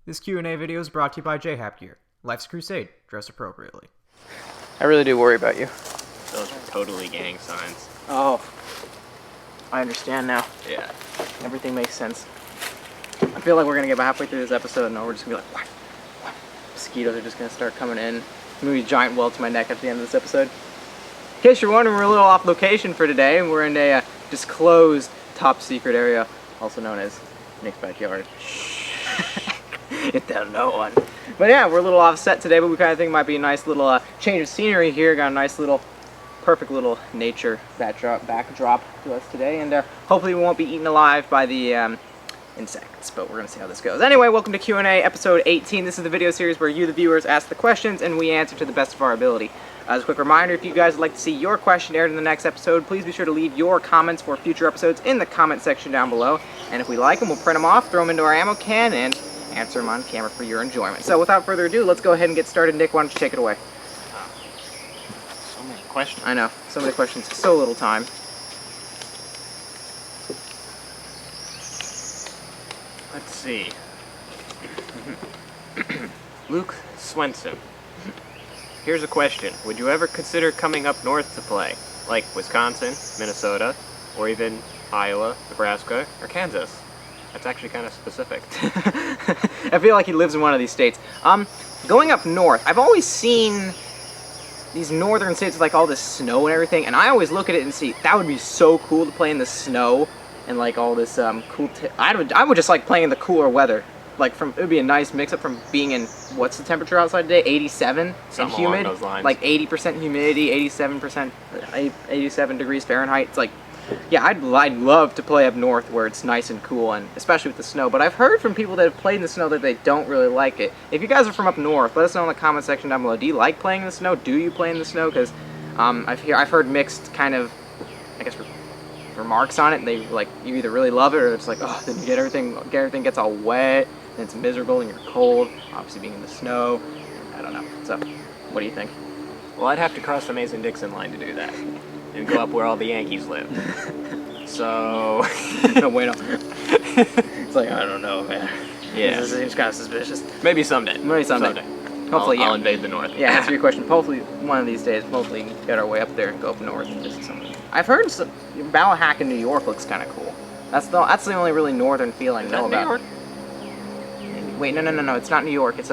This Q&A video is brought to you by JHAP Gear. Life's a crusade. Dress appropriately. I really do worry about you. Those are totally gang signs. Oh, I understand now. Yeah. Everything makes sense. I feel like we're gonna get about halfway through this episode and we're just gonna be like, what? Mosquitoes are just gonna start coming in. I'm gonna be a giant welt to my neck at the end of this episode. In case you're wondering, we're a little off location for today. We're in a disclosed top secret area, also known as Nick's backyard. If they'll know one. But yeah, we're a little offset today, but we kind of think it might be a nice little change of scenery here. Got a nice little, perfect little nature backdrop to us today, and hopefully we won't be eaten alive by the insects, but we're gonna see how this goes. Anyway, welcome to Q&A episode 18. This is the video series where you, the viewers, ask the questions and we answer to the best of our ability. As a quick reminder, if you guys would like to see your question aired in the next episode, please be sure to leave your comments for future episodes in the comment section down below. And if we like them, we'll print them off, throw them into our ammo can, and answer them on camera for your enjoyment. So without further ado, let's go ahead and get started. Nick, why don't you take it away? So many questions. I know, so many questions, so little time. Let's see. Luke Swenson. Here's a question. Would you ever consider coming up north to play? Like Wisconsin, Minnesota, or even Iowa, Nebraska, or Kansas? That's actually kind of specific. I feel like he lives in one of these states. Going up north, I've always seen these northern states with like all this snow and everything, and I always look at it and see, that would be so cool to play in the snow and like all this cool, I would just like playing in the cooler weather. Like it would be a nice mix-up from being in, what's the temperature outside today? 87 and humid, along those lines. like 80% humidity, 87 degrees Fahrenheit. It's like, yeah, I'd love to play up north where it's nice and cool, and especially with the snow. But I've heard from people that have played in the snow that they don't really like it. If you guys are from up north, let us know in the comment section down below. Do you like playing in the snow? Do you play in the snow? Because I've heard mixed kind of, I guess, remarks on it. They like, you either really love it or it's like, oh, then you everything gets all wet and it's miserable and you're cold. Obviously being in the snow, I don't know. So, what do you think? Well, I'd have to cross the Mason-Dixon line to do that. And go up where all the Yankees live. So... No, wait, no. It's like, I don't know, man. Yeah. It seems kind of suspicious. Maybe someday. Maybe someday. Hopefully, I'll invade the north. Yeah, answer your question. Hopefully, one of these days, hopefully get our way up there and go up north and visit something. I've heard Ballahack in New York looks kind of cool. That's the only really northern feel I know about. New York? Wait, no, it's not New York. It's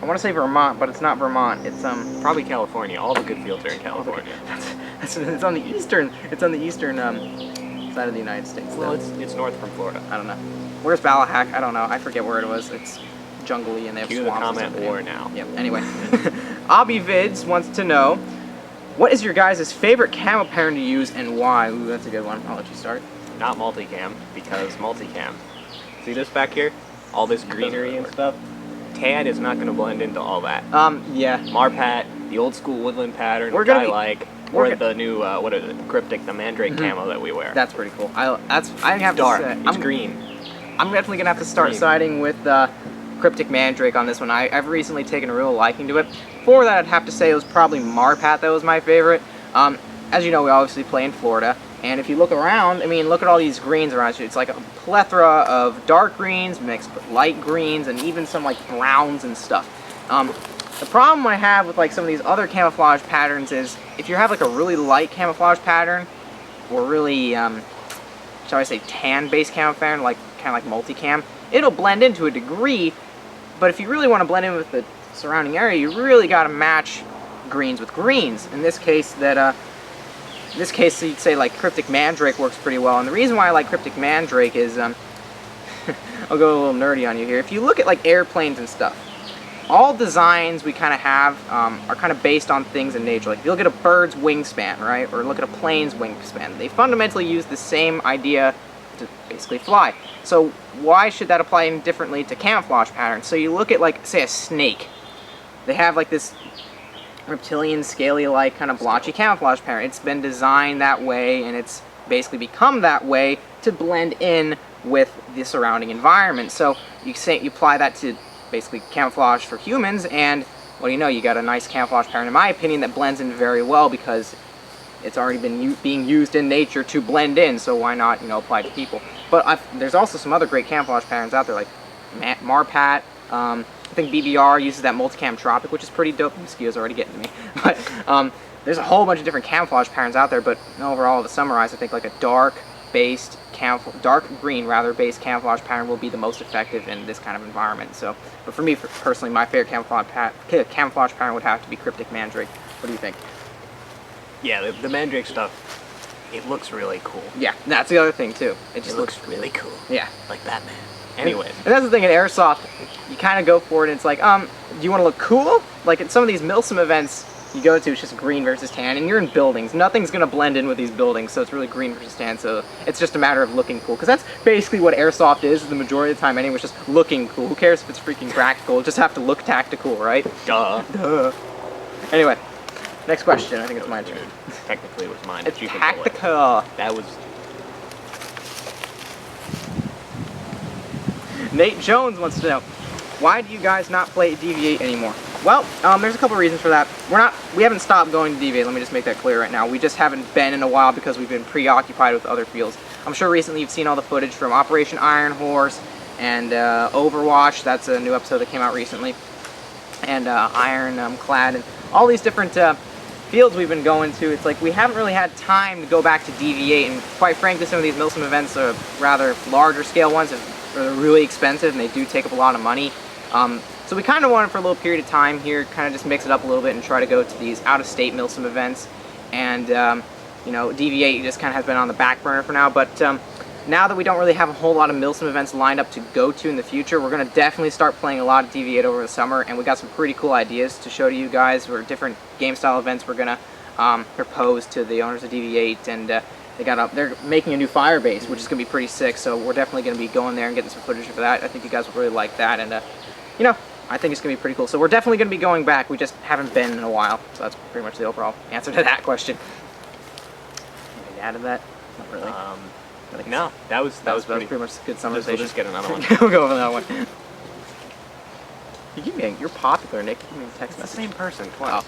I want to say Vermont, but it's not Vermont. It's Probably California. All the good fields are in California. it's on the eastern. It's on the eastern side of the United States. Well, though. it's north from Florida. I don't know. Where's Ballahack? I don't know. I forget where it was. It's jungly and they have Cue the swamps. comment war now. Yep. Anyway, Vids wants to know, what is your guys' favorite camo pattern to use and why? Ooh, that's a good one. I'll let you start. Not multicam, because multicam. See this back here? All this greenery and stuff? Tan is not going to blend into all that. Yeah. Marpat, the old school woodland pattern, Or the new, what is it, cryptic, the mandrake camo that we wear. That's pretty cool. I have Dark, to say, it's green. I'm definitely gonna have to start siding with cryptic mandrake on this one. I've recently taken a real liking to it. For that, I'd have to say it was probably Marpat that was my favorite. As you know, we obviously play in Florida. And if you look around, I mean, look at all these greens around you. It's like a plethora of dark greens mixed with light greens and even some like browns and stuff. The problem I have with like some of these other camouflage patterns is if you have like a really light camouflage pattern or really, shall I say, tan-based camo pattern, like kind of like multicam, it'll blend in to a degree. But if you really want to blend in with the surrounding area, you really got to match greens with greens. In this case, you'd say like cryptic mandrake works pretty well, and the reason why I like cryptic mandrake is, I'll go a little nerdy on you here. If you look at like airplanes and stuff, all designs we kind of have are kind of based on things in nature. Like if you look at a bird's wingspan, right, or look at a plane's wingspan, they fundamentally use the same idea to basically fly. So why should that apply differently to camouflage patterns? So you look at like, say, a snake. They have like this reptilian, scaly-like kind of blotchy camouflage pattern. It's been designed that way, and it's basically become that way to blend in with the surrounding environment. So you apply that to basically camouflage for humans, and what do you know? You got a nice camouflage pattern, in my opinion, that blends in very well because it's already been being used in nature to blend in. So why not, apply to people? But there's also some other great camouflage patterns out there, like Marpat. I think BBR uses that multicam tropic, which is pretty dope. The mosquitoes are already getting to me. But there's a whole bunch of different camouflage patterns out there. But overall, to summarize, I think like a dark green based camouflage pattern will be the most effective in this kind of environment. So, but for me personally, my favorite camouflage pattern would have to be Cryptic Mandrake. What do you think? Yeah, the Mandrake stuff, it looks really cool. Yeah, that's the other thing too. It just looks really cool. Yeah. Like Batman. Anyways. And that's the thing in Airsoft, you kind of go for it and it's like, do you want to look cool? Like at some of these Milsim events you go to, it's just green versus tan, and you're in buildings. Nothing's going to blend in with these buildings, so it's really green versus tan, so it's just a matter of looking cool. Because that's basically what Airsoft is the majority of the time anyway, it's just looking cool. Who cares if it's freaking practical? It just have to look tactical, right? Duh. Anyway, next question. I think it's my turn. Technically it was mine. It's but you can go tactical. That was... Nate Jones wants to know, why do you guys not play DV8 anymore? Well, there's a couple reasons for that. We haven't stopped going to DV8, let me just make that clear right now. We just haven't been in a while because we've been preoccupied with other fields. I'm sure recently you've seen all the footage from Operation Iron Horse and Overwatch. That's a new episode that came out recently. And Ironclad and all these different fields we've been going to. It's like we haven't really had time to go back to DV8, and quite frankly some of these Milsim events are rather larger scale ones and they're really expensive and they do take up a lot of money. So we kind of wanted for a little period of time here, kind of just mix it up a little bit and try to go to these out-of-state Milsim events. And, you know, DV8 just kind of has been on the back burner for now. But now that we don't really have a whole lot of Milsim events lined up to go to in the future, we're going to definitely start playing a lot of DV8 over the summer. And we got some pretty cool ideas to show to you guys for different game-style events we're going to propose to the owners of DV8. And they're making a new fire base, which is going to be pretty sick. So we're definitely going to be going there and getting some footage for that. I think you guys will really like that. And, you know, I think it's going to be pretty cool. So we're definitely going to be going back. We just haven't been in a while. So that's pretty much the overall answer to that question. Anything to add to that? Not really. No, that was pretty much a good summarization. We'll just get another one. We'll go over that one. You're popular, Nick. You mean text message. Same person twice. Oh.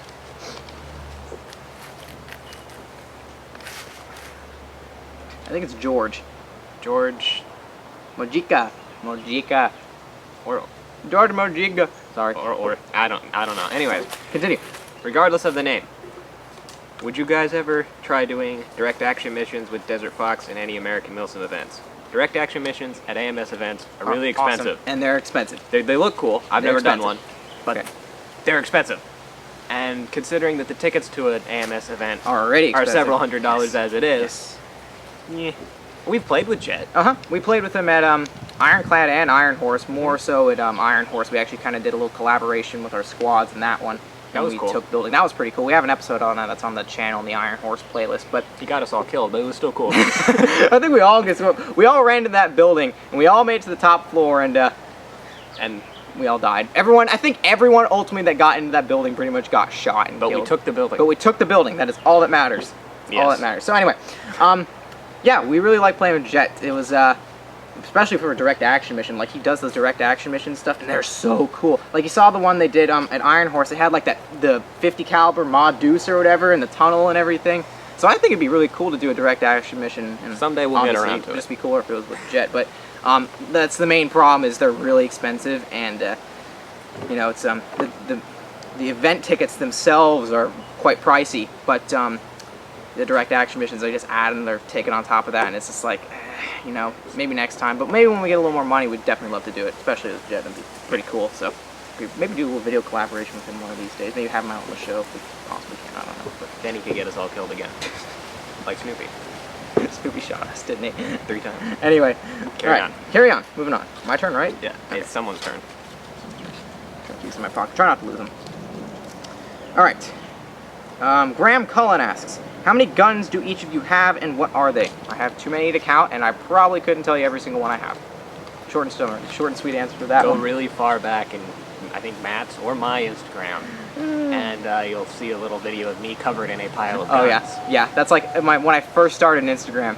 I think it's George. George Mojica. or George Mojica. Sorry. or I don't know. Anyways, Continue. regardless of the name, would you guys ever try doing direct action missions with Desert Fox in any American Milsim events? Direct action missions at AMS events are really expensive. Awesome. And they're expensive. They look cool. I've They're never done expensive. one, but Okay. they're expensive. And considering that the tickets to an AMS event Already are expensive. several $100s as it is, yeah. We've played with Jet. We played with them at Ironclad and Iron Horse. More so at Iron Horse. We actually kind of did a little collaboration with our squads in that one. That was we cool. took building. That was pretty cool. We have an episode on that that's on the channel in the Iron Horse playlist. But He got us all killed, but it was still cool. I think we all ran to that building and we all made it to the top floor and we all died. I think everyone ultimately that got into that building pretty much got shot and killed. We took the building. But we took the building. That is all that matters. Yes. All that matters. So anyway, yeah, we really like playing with Jet. It was, especially for a direct action mission. Like, he does those direct action mission stuff, and they're so cool. Like, you saw the one they did at Iron Horse. It had, like, the 50 caliber Mod Deuce or whatever in the tunnel and everything. So I think it'd be really cool to do a direct action mission. And someday we'll get obviously, around to it. It'd just be cooler if it was with Jet. But that's the main problem is they're really expensive, and, you know, it's, the event tickets themselves are quite pricey, but, the direct action missions, they just add and they're taken on top of that, and it's just like, you know, maybe next time. But maybe when we get a little more money, we'd definitely love to do it, especially with Jet. That'd be pretty cool. So maybe do a little video collaboration with him one of these days. Maybe have him out on the show if we possibly can. I don't know. But Then he could get us all killed again. Like Snoopy. Snoopy shot us, didn't he? 3 times. Anyway, Carry on. Carry on. Moving on. My turn, right? Yeah, it's someone's turn. Try to keep these in my pocket. Try not to lose them. All right. Graham Cullen asks, how many guns do each of you have and what are they? I have too many to count and I probably couldn't tell you every single one I have. Short and sweet answer for that Go one. really far back in, I think, Matt's or my Instagram, and you'll see a little video of me covered in a pile of guns. Oh yeah, yeah. That's like when I first started on Instagram.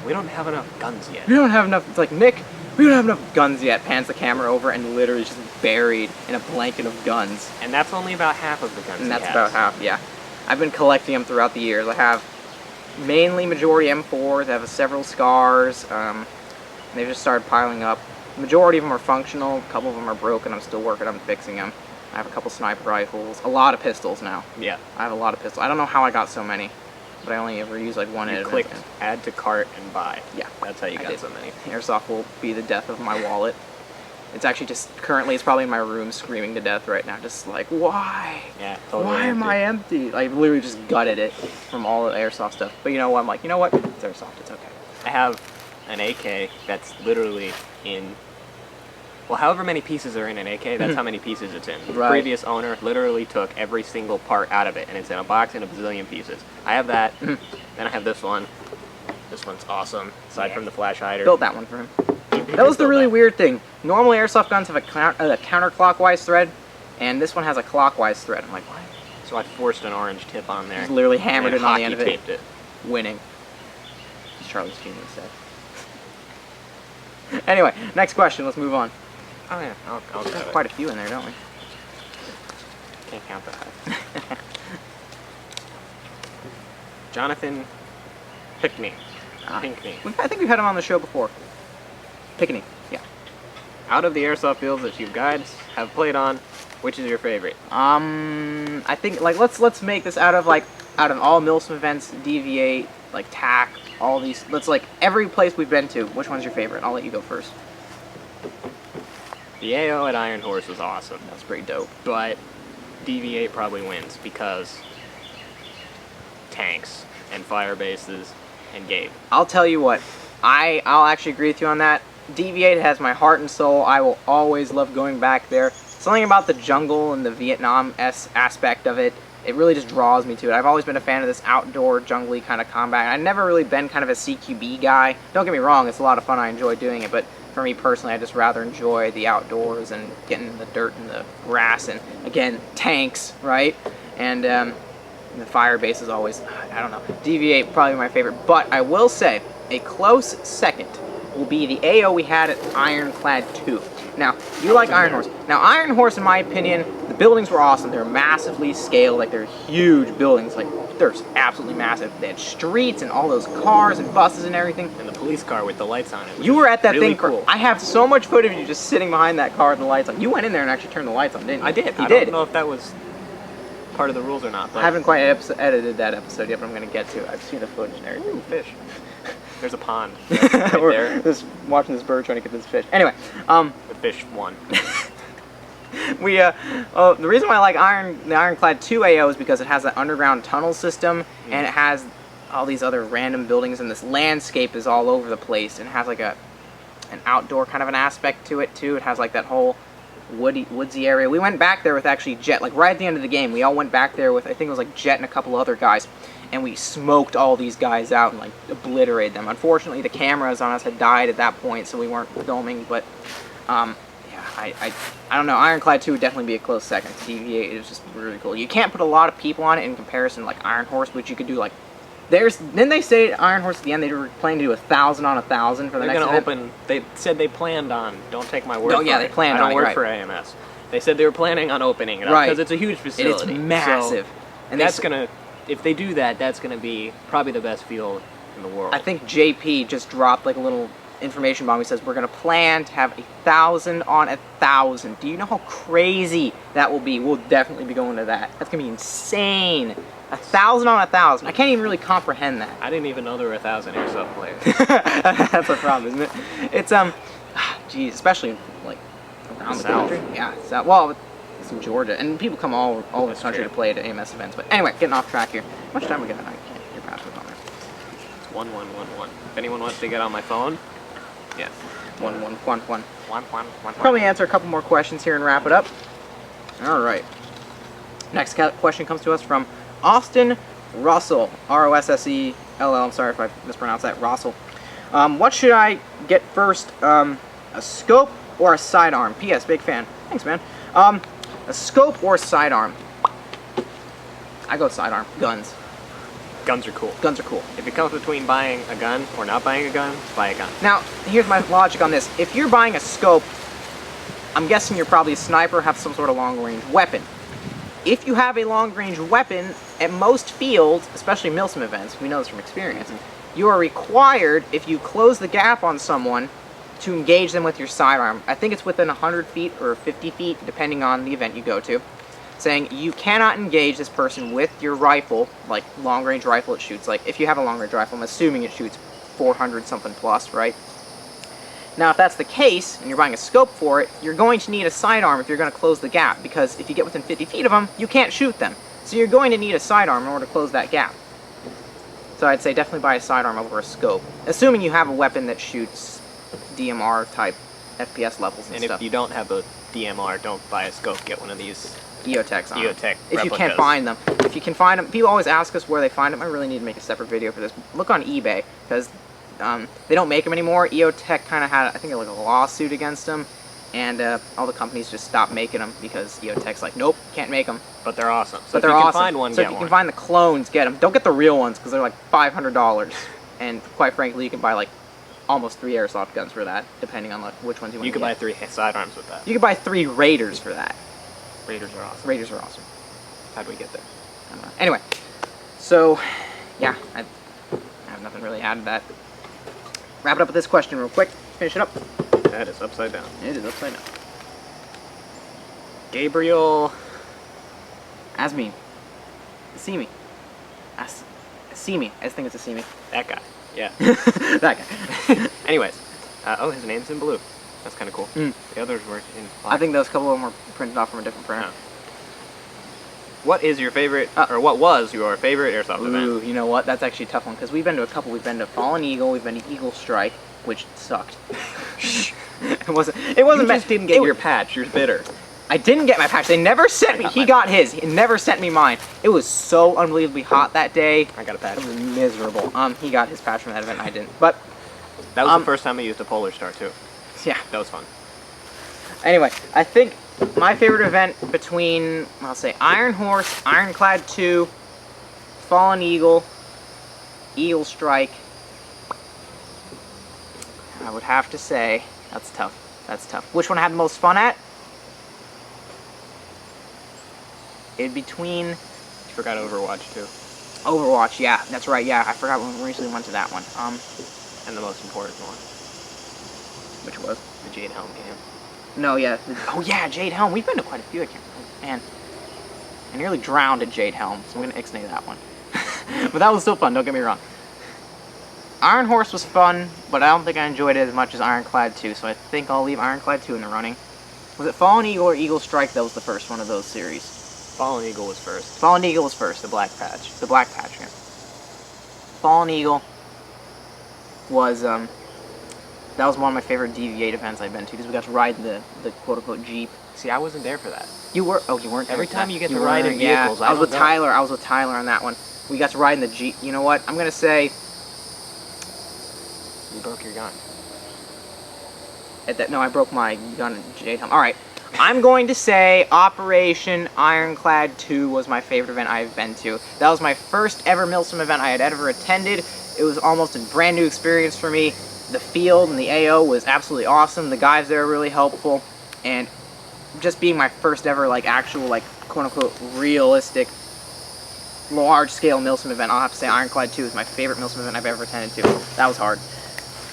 We don't have enough guns yet. We don't have enough. It's like, Nick, we don't have enough guns yet. Pans the camera over and literally just buried in a blanket of guns. And that's only about half of the guns And he that's has. about half. Yeah. I've been collecting them throughout the years. I have majority M4s. I have several Scars. They've just started piling up. The majority of them are functional. A couple of them are broken. I'm still working on fixing them. I have a couple sniper rifles. A lot of pistols now. Yeah. I have a lot of pistols. I don't know how I got so many, but I only ever use like one. You clicked add to cart and buy. Yeah. That's how you I got did. so many. Airsoft will be the death of my wallet. It's actually just currently it's probably in my room screaming to death right now. Just like, why? Yeah, totally Why am empty. I empty? I literally just gutted it from all the airsoft stuff. But you know what? I'm like, you know what? It's airsoft. It's okay. I have an AK that's literally in. Well, however many pieces are in an AK, that's how many pieces it's in. The Right. previous owner literally took every single part out of it, and it's in a box in a bazillion pieces. I have that. Then I have this one. This one's awesome. Aside Yeah. from the flash hider. Built that one for him. He That was the built really that. weird thing. Normally airsoft guns have a counterclockwise thread, and this one has a clockwise thread. I'm like, what? So I forced an orange tip on there. Just literally hammered and it on the end of it. taped it. Winning. As Charlie's genius said. Anyway, next question. Let's move on. Oh yeah, I'll We grab have it. quite a few in there, don't we? Can't count that. Jonathan Pickney. Pinkney. I think we've had him on the show before. Pickney. Yeah. Out of the airsoft fields that you guys have played on, which is your favorite? I think like let's make this out of all Milsim events, Deviate, like TAC, all these. Let's like every place we've been to. Which one's your favorite? I'll let you go first. The AO at Iron Horse was awesome, That's pretty dope. but DV8 probably wins because tanks and fire bases and Gabe. I'll tell you what. I'll actually agree with you on that. Deviate has my heart and soul. I will always love going back there. Something about the jungle and the Vietnam aspect of it. It really just draws me to it. I've always been a fan of this outdoor, jungly kind of combat. I've never really been kind of a CQB guy. Don't get me wrong, it's a lot of fun. I enjoy doing it, but for me personally, I just rather enjoy the outdoors and getting in the dirt and the grass and, again, tanks, right? And the fire base is always, I don't know, Deviate probably my favorite. But I will say, a close second will be the AO we had at Ironclad 2. Now, you like Iron Horse. Now, Iron Horse, in my opinion, the buildings were awesome. They're massively scaled, like they're huge buildings. Like, they're absolutely massive. They had streets and all those cars and buses and everything. And the police car with the lights on it. which You were was at that really thing. cool. I have so much footage of you just sitting behind that car with the lights on. You went in there and actually turned the lights on, didn't you? I did. You I did. don't know if that was part of the rules or not. But I haven't quite edited that episode yet, but I'm going to get to it. I've seen the footage and everything. Ooh, fish. There's a pond right We're there. just watching this bird trying to get this fish. Anyway, The fish won. the reason why I like the Ironclad 2 AO is because it has that underground tunnel system, and it has all these other random buildings, and this landscape is all over the place, and it has like an outdoor kind of an aspect to it too. It has like that whole woodsy area. We went back there with actually Jet, like right at the end of the game. We all went back there with, I think it was like Jet and a couple other guys, and we smoked all these guys out and like obliterated them. Unfortunately, the cameras on us had died at that point, so we weren't filming, but yeah, I don't know. Ironclad 2 would definitely be a close second. Deviate is just really cool. You can't put a lot of people on it in comparison to like Iron Horse, but you could do like, didn't they say at Iron Horse at the end they were planning to do 1,000 on 1,000 for the They're next gonna event? open. They said they planned on. Don't take my word. Oh, for yeah, it. they planned I on don't it, work right. for AMS. They said they were planning on opening it up Right. because it's a huge And facility. it's massive. So And that's they, gonna. If they do that, that's gonna be probably the best field in the world. I think JP just dropped like a little information bomb. He says we're gonna plan to have 1,000 on 1,000. Do you know how crazy that will be? We'll definitely be going to that. That's gonna be insane. 1,000 on 1,000. I can't even really comprehend that. I didn't even know there were 1,000 airsoft players. That's a problem, isn't it? It's geez, especially like around the South. country. Yeah, so, well, it's in Georgia, and people come all over the That's country true. to play at AMS events. But anyway, getting off track here. How much time we got? I can't. Your password's on there. It's 1111. If anyone wants to get on my phone, yes. 1111. 1111. Probably answer a couple more questions here and wrap it up. All right. Next question comes to us from Austin Russell, Rossell. I'm sorry if I mispronounced that. Russell. What should I get first? A scope or a sidearm? P.S. Big fan. Thanks, man. A scope or sidearm? I go sidearm. Guns. Guns are cool. Guns are cool. If it comes between buying a gun or not buying a gun, buy a gun. Now, here's my logic on this. If you're buying a scope, I'm guessing you're probably a sniper, have some sort of long-range weapon. If you have a long-range weapon, at most fields, especially Milsim events, we know this from experience, you are required, if you close the gap on someone, to engage them with your sidearm. I think it's within 100 feet or 50 feet, depending on the event you go to. Saying you cannot engage this person with your rifle, like long-range rifle it shoots. Like if you have a long-range rifle, I'm assuming it shoots 400 something plus, right? Now, if that's the case, and you're buying a scope for it, you're going to need a sidearm if you're going to close the gap, because if you get within 50 feet of them, you can't shoot them. So you're going to need a sidearm in order to close that gap. So I'd say definitely buy a sidearm over a scope, assuming you have a weapon that shoots DMR type FPS levels and stuff. And if you don't have a DMR, don't buy a scope. Get one of these EOTechs on them. EOTech if you can replicas. find them. If you can find them, people always ask us where they find them. I really need to make a separate video for this. Look on eBay, because they don't make them anymore. EOTech kind of had, I think, like a lawsuit against them, and all the companies just stopped making them because EOTech's like, nope, can't make them. But they're awesome. So But if they're you can awesome. find one, so get if you one. can find the clones, get them. Don't get the real ones because they're like $500, and quite frankly, you can buy like almost 3 airsoft guns for that, depending on like which ones you want. You could buy 3 sidearms with that. You could buy 3 Raiders for that. Raiders are awesome. Raiders are awesome. How'd we get there? I don't know. Anyway, so yeah, I have nothing really to add to that. Wrap it up with this question real quick. Finish it up. That is upside down. It is upside down. Gabriel. Asmi. See me. I just think it's a see me. That guy. Yeah. That guy. Anyways. Oh, his name's in blue. That's kind of cool. Mm. The others were in black. I think those couple of them were printed off from a different printer. Yeah. What is your favorite, or what was your favorite airsoft event? Ooh, you know what? That's actually a tough one because we've been to a couple. We've been to Fallen Eagle. We've been to Eagle Strike, which sucked. It wasn't. It wasn't. You just didn't get your patch. You're bitter. I didn't get my patch. They never sent me. He got his. He never sent me mine. It was so unbelievably hot that day. I got a patch. It was miserable. He got his patch from that event. I didn't. But That was the first time I used a Polar Star too. yeah. That was fun. Anyway, I think my favorite event between, I'll say, Iron Horse, Ironclad 2, Fallen Eagle, Eagle Strike, I would have to say, that's tough. That's tough. Which one I had the most fun at? In between You forgot Overwatch too. Overwatch, yeah, that's right, yeah, I forgot when we recently went to that one. And the most important one. Which was? The Jade Helm game. No, yeah. Oh, yeah, Jade Helm. We've been to quite a few. I can't remember. Man, I nearly drowned at Jade Helm, so I'm going to ixnay that one. But that was still fun, don't get me wrong. Iron Horse was fun, but I don't think I enjoyed it as much as Ironclad 2, so I think I'll leave Ironclad 2 in the running. Was it Fallen Eagle or Eagle Strike that was the first one of those series? Fallen Eagle was first. Fallen Eagle was first. The black patch. The black patch, yeah. Fallen Eagle was, that was one of my favorite DV8 events I've been to, because we got to ride the quote-unquote Jeep. See, I wasn't there for that. You were? Oh, you weren't there Every for time that. you get to ride in yeah. vehicles, I was I with don't know. Tyler. I was with Tyler on that one. We got to ride in the Jeep. You know what? I'm going to say, You broke your gun. no, I broke my gun at Jade Helm. Alright. I'm going to say Operation Ironclad 2 was my favorite event I've been to. That was my first ever Milsim event I had ever attended. It was almost a brand new experience for me. The field and the AO was absolutely awesome. The guys there were really helpful. And just being my first ever, like, actual, like, quote-unquote, realistic, large-scale Milsim event, I'll have to say Ironclad 2 is my favorite Milsim event I've ever attended to. That was hard.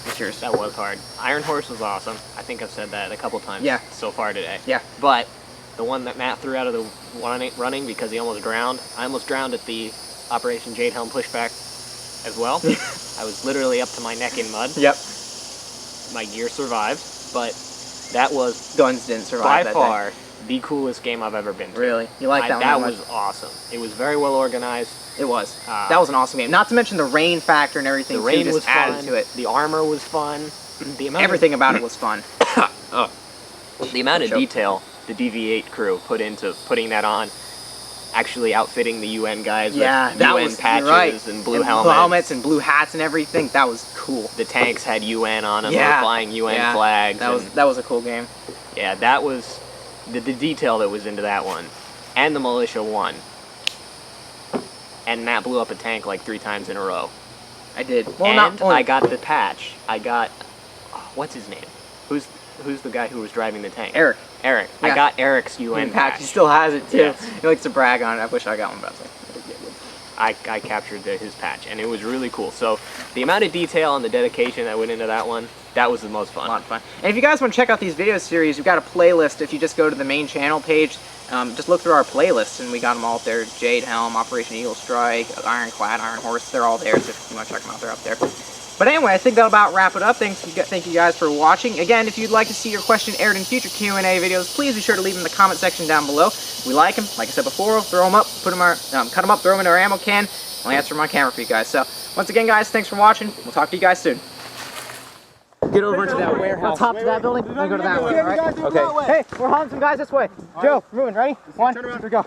What's yours? That was hard. Iron Horse was awesome. I think I've said that a couple times Yeah. so far today. Yeah. But the one that Matt threw out of the running because he almost drowned, I almost drowned at the Operation Jade Helm pushback as well. I was literally up to my neck in mud. Yep. My gear survived, but that was Guns didn't survive by that far the coolest game I've ever been to. Really? You like that one? That that much? was awesome. It was very well organized. It was. That was an awesome game. Not to mention the rain factor and everything. The rain too, just was added fun. to it. The armor was fun. The amount Everything about it was fun. The amount of Joke. detail the DV8 crew put into putting that on, actually outfitting the UN guys Yeah, with that UN was patches right. and blue helmets. helmets and blue hats and everything. That was cool. The tanks had UN on them. They Yeah. were flying UN Yeah. flags. That was a cool game. Yeah, that was the detail that was into that one, and the militia won. And Matt blew up a tank like 3 times in a row. I did. Well, And not only, I got the patch. I got what's his name? Who's the guy who was driving the tank? Eric. Eric. Yeah. I got Eric's UN patch. patch. He still has it too. Yes. He likes to brag on it. I wish I got one, but I was like, I didn't get one. I captured his patch, and it was really cool. So the amount of detail and the dedication that went into that one That was the most fun. A lot of fun. And if you guys want to check out these video series, we've got a playlist. If you just go to the main channel page, just look through our playlists, and we got them all up there. Jade Helm, Operation Eagle Strike, Ironclad, Iron Horse, they're all there, so if you want to check them out, they're up there. But anyway, I think that'll about wrap it up. Thank you guys for watching. Again, if you'd like to see your question aired in future Q&A videos, please be sure to leave them in the comment section down below. We like them. Like I said before, we'll throw them up, cut them up, throw them in our ammo can. I'll answer them on camera for you guys. So, once again, guys, thanks for watching. We'll talk to you guys soon. Get over into that warehouse. Top of that building. Then go to that way, all right? Okay. Hey, we're hauling some guys this way. Joe, moving. Ready? 1, 2, 3, go.